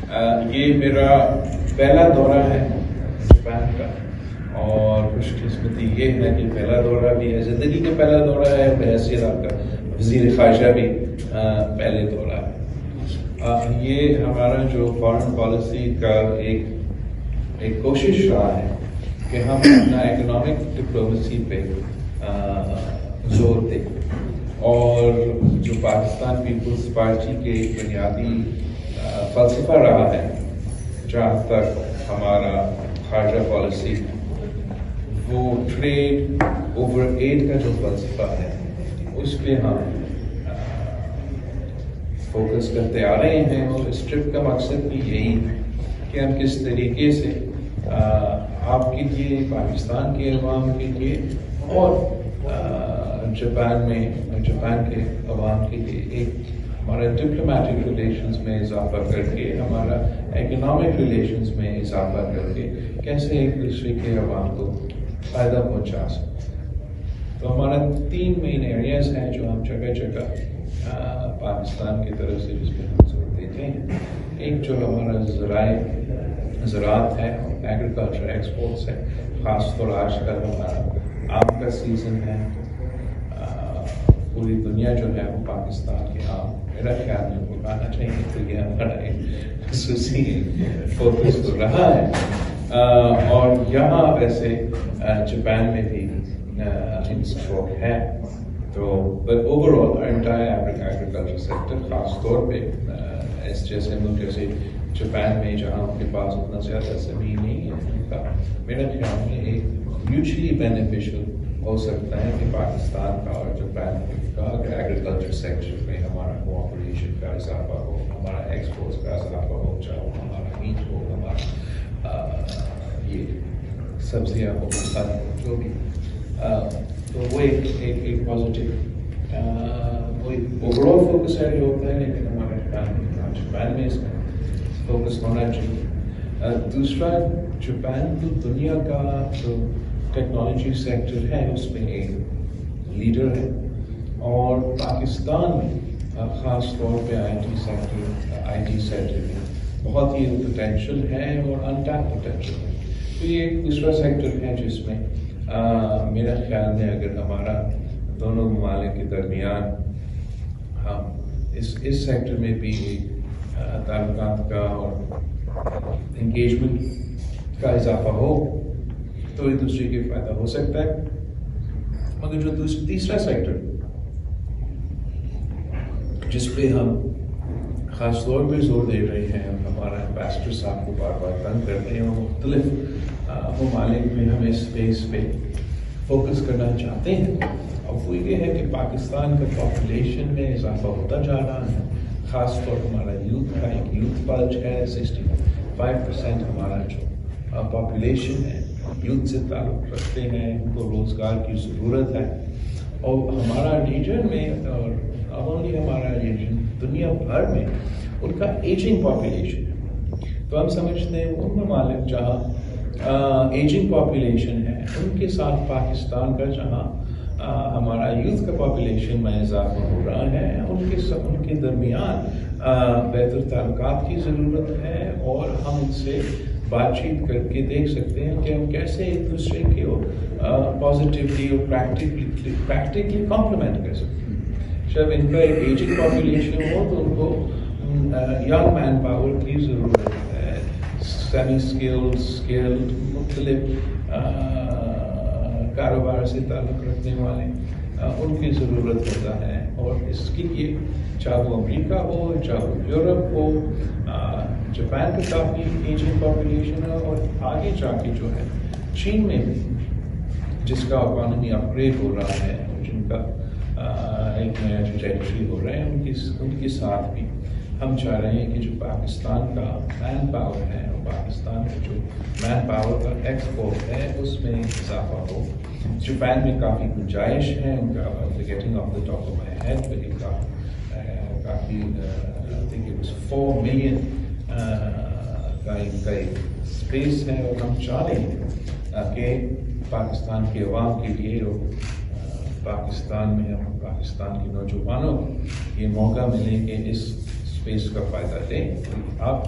یہ میرا پہلا دورہ ہے جاپان کا، اور خوش قسمتی یہ ہے کہ پہلا دورہ بھی ہے، زندگی کا پہلا دورہ ہے، بحیثیت آپ کا وزیر خارجہ بھی پہلے دورہ ہے۔ یہ ہمارا جو فارن پالیسی کا ایک کوشش رہا ہے کہ ہم اپنا اکنامک ڈپلومیسی پہ زور دیں، اور جو پاکستان پیپلز پارٹی کے ایک بنیادی فلسفہ رہا ہے جہاں تک ہمارا خارجہ پالیسی، وہ ٹریڈ اوور ایڈ کا جو فلسفہ ہے اس پہ ہم فوکس کرتے آ رہے ہیں، اور اس ٹرپ کا مقصد بھی یہی کہ ہم کس طریقے سے آپ کے لیے، پاکستان کے عوام کے لیے، اور جاپان کے عوام کے لیے ایک ہمارا ڈپلومیٹک ریلیشنز میں اضافہ کر کے، ہمارا اکنامک ریلیشنز میں اضافہ کر کے کیسے ایک دوسرے کے عوام کو فائدہ پہنچا سکتے۔ تو ہمارا 3 مین ایریاز ہیں جو ہم جگہ جگہ پاکستان کی طرف سے جس پہ ہم زور دیتے ہیں۔ ایک جو ہمارا زراعت ہے، ایگریکلچر ایکسپورٹس ہے، خاص طور آج کل ہمارا آم کا سیزن ہے، پوری دنیا جو ہے وہ پاکستان کے آم میرا خیال میں اگانا چاہیے، تو یہ ہمارا ایک خصوصی فوکس تو رہا ہے، اور یہاں ویسے جاپان میں بھی انسٹروک ہے۔ تو but over all entire agriculture sector, خاص طور پہ اس جیسے ملک جیسے جاپان میں جہاں ان کے پاس اتنا زیادہ زمین نہیں ہے، ان کا میرا خیال میں ایک میوچلی بینیفیشل ہو سکتا ہے کہ پاکستان کا اور جاپان کا ایگریکلچر سیکٹر میں ہمارا کوآپریشن کا اضافہ ہو، ہمارا ایکسپورٹس کا اضافہ ہو، چاہے وہ ہمارا میٹ ہو، ہمارا یہ سبزیاں ہو، پھل ہو، جو بھی، تو وہ ایک پازیٹیو وہ اوور آل فوکس ہے جو ہوتا ہے، لیکن ہمارے جاپان میں اس میں فوکس ہونا چاہیے۔ دوسرا، جاپان تو دنیا کا جو ٹیکنالوجی سیکٹر ہے اس میں ایک لیڈر ہے، اور پاکستان میں خاص طور پہ آئی ٹی سیکٹر میں بہت ہی پوٹینشیل ہے اور انٹیپ پوٹینشیل ہے۔ تو یہ ایک دوسرا سیکٹر ہے جس میں میرا خیال میں اگر ہمارا دونوں ممالک کے درمیان ہم اس سیکٹر میں بھی تعلقات کا اور انگیجمنٹ کا اضافہ ہو تو ایک دوسرے کے فائدہ ہو سکتا ہے۔ مگر جو تیسرا سیکٹر جس پہ ہم خاص طور پہ زور دے رہے ہیں، ہمارا امبیسڈر صاحب کو بار بار تنگ کر رہے ہیں، اور مختلف ممالک میں ہم اس اسپیس پہ فوکس کرنا چاہتے ہیں، اور وہ یہ ہے کہ پاکستان کا پاپولیشن میں اضافہ ہوتا جا رہا ہے، خاص طور ہمارا یوتھ کا ایک یوتھ پلج ہے، 65% ہمارا جو پاپولیشن ہے یوتھ سے تعلق رکھتے ہیں، ان کو روزگار کی ضرورت ہے، اور ہمارا ریجن میں، اور اونلی ہمارا ریجن، دنیا بھر میں ان کا ایجنگ پاپولیشن ہے۔ تو ہم سمجھتے ہیں ان ممالک جہاں ایجنگ پاپولیشن ہے، ان کے ساتھ پاکستان کا جہاں ہمارا یوتھ کا پاپولیشن میں اضافہ ہو رہا ہے، ان کے درمیان بہتر تعلقات کی ضرورت ہے، اور ہم ان سے بات چیت کر کے دیکھ سکتے ہیں کہ ہم کیسے ایک دوسرے کے پازیٹیولی اور پریکٹیکلی کمپلیمنٹ کر سکتے ہیں۔ جب ان کا ایک ایجنگ پاپولیشن ہو تو ان کو ینگ مین پاور کی ضرورت ہے، سیمی اسکلڈ مختلف کاروبار سے تعلق رکھنے والے ان کی ضرورت ہوتا ہے، اور اس کے لیے چاہے وہ امریکہ ہو، چاہے وہ یورپ ہو، جاپان کا کافی ایجنگ پاپولیشن ہے، اور آگے جا کے جو ہے چین میں بھی جس کا اکانومی اپ گریڈ ہو رہا ہے، جن کا ایک نیا ٹریجیکٹری ہو رہا ہے، ان کے ساتھ بھی ہم چاہ رہے ہیں کہ جو پاکستان کا مین پاور ہے، اور پاکستان کا جو مین پاور کا ایکسپورٹ ہے اس میں اضافہ ہو۔ جاپان میں کافی گنجائش ہے، ان کا getting of the top of my had very coffee 4 million کا ایک اسپیس ہے، اور ہم چاہ رہے ہیں کہ پاکستان کے عوام کے لیے اور پاکستان میں ہم پاکستان کے نوجوانوں کو یہ موقع ملے کہ اس اسپیس کا فائدہ لیں۔ آپ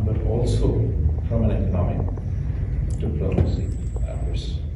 but also from an economic diplomacy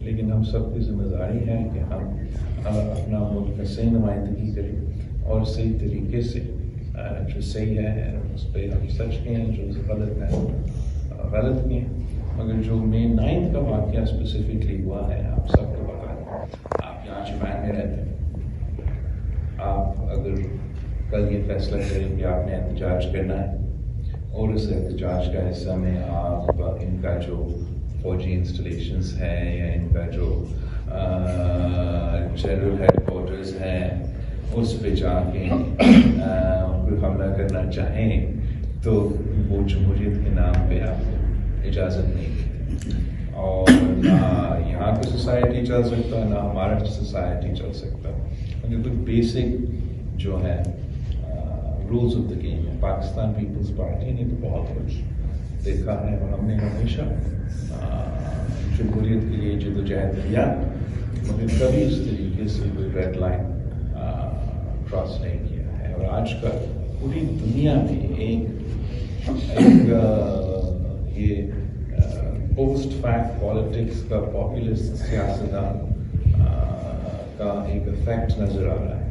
لیکن ہم سب کی ذمہ داری ہے کہ ہم اپنا ملک کا صحیح نمائندگی کریں اور صحیح طریقے سے جو صحیح ہے اس پہ ہم سچ کہیں، جو غلط ہے غلط کہیں. مگر جو مئی 9 کا واقعہ اسپیسیفکلی ہوا ہے آپ سب کو پتا ہے. آپ یہاں چمین میں رہتے ہیں، آپ اگر کل یہ فیصلہ کریں کہ آپ نے احتجاج کرنا ہے اور اس احتجاج کا حصہ میں آپ ان کا جو فوجی انسٹالیشنز ہیں یا ان کا جو جنرل ہیڈ کوارٹرز ہیں اس پہ جا کے کوئی حملہ کرنا چاہیں تو وہ جمہوریت کے نام پہ آپ کو اجازت نہیں دیتے، اور نہ یہاں کی سوسائٹی چل سکتا، نہ ہمارا سوسائٹی چل سکتا. مگر کوئی بیسک جو ہے رولز آف دا گیم ہے. پاکستان پیپلز پارٹی نے تو بہت کچھ دیکھا ہے اور ہم نے ہمیشہ جمہوریت کے لیے جدوجہد کیا، مگر کبھی اس طریقے سے کوئی ریڈ لائن کراس نہیں کیا ہے. اور آج کل پوری دنیا میں ایک یہ پوسٹ فیکٹ پالیٹکس کا پاپولسٹ سیاستدان کا ایک افیکٹ نظر آ رہا ہے.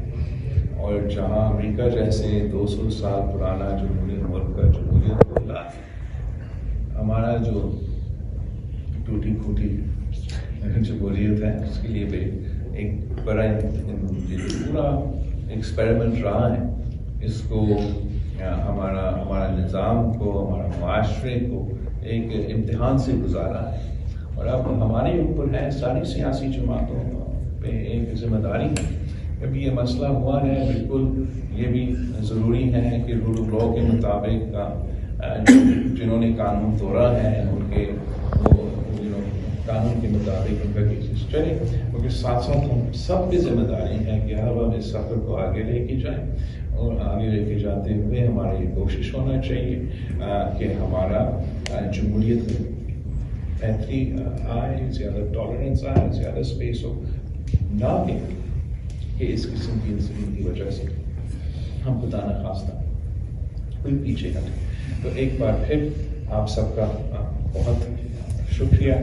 اور جہاں امریکہ جیسے 200 سال پرانا جمہوری ملک کا جمہوریت کو ہلا ہے، ہمارا جو ٹوٹی پھوٹی جمہوریت ہے اس کے لیے بھی ایک بڑا پورا ایکسپیریمنٹ رہا ہے. اس کو ہمارا نظام کو، ہمارا معاشرے کو ایک امتحان سے گزارا ہے. اور اب ہمارے اوپر ہے، ساری سیاسی جماعتوں پہ ایک ذمہ داری ہے. ابھی یہ مسئلہ ہوا ہے، بالکل یہ بھی ضروری ہے کہ رول آف لاء کے مطابق جنہوں نے قانون توڑا ہے ان کے قانون کے مطابق ان کا کیسز چلے. کیونکہ ساتھ ساتھ ہم سب کی ذمہ داری ہے کہ اب ہم اس سفر کو آگے لے کے جائیں، اور آگے لے کے جاتے ہوئے ہماری یہ کوشش ہونا چاہیے کہ ہمارا جمہوریت میں بہتری آئے، زیادہ ٹالرنس آئے، زیادہ اسپیس ہو، نہ کہ اس قسم کی انسلین کی وجہ سے ہم خدا نخواستہ کوئی پیچھے ہٹے. تو ایک بار پھر آپ سب کا بہت شکریہ.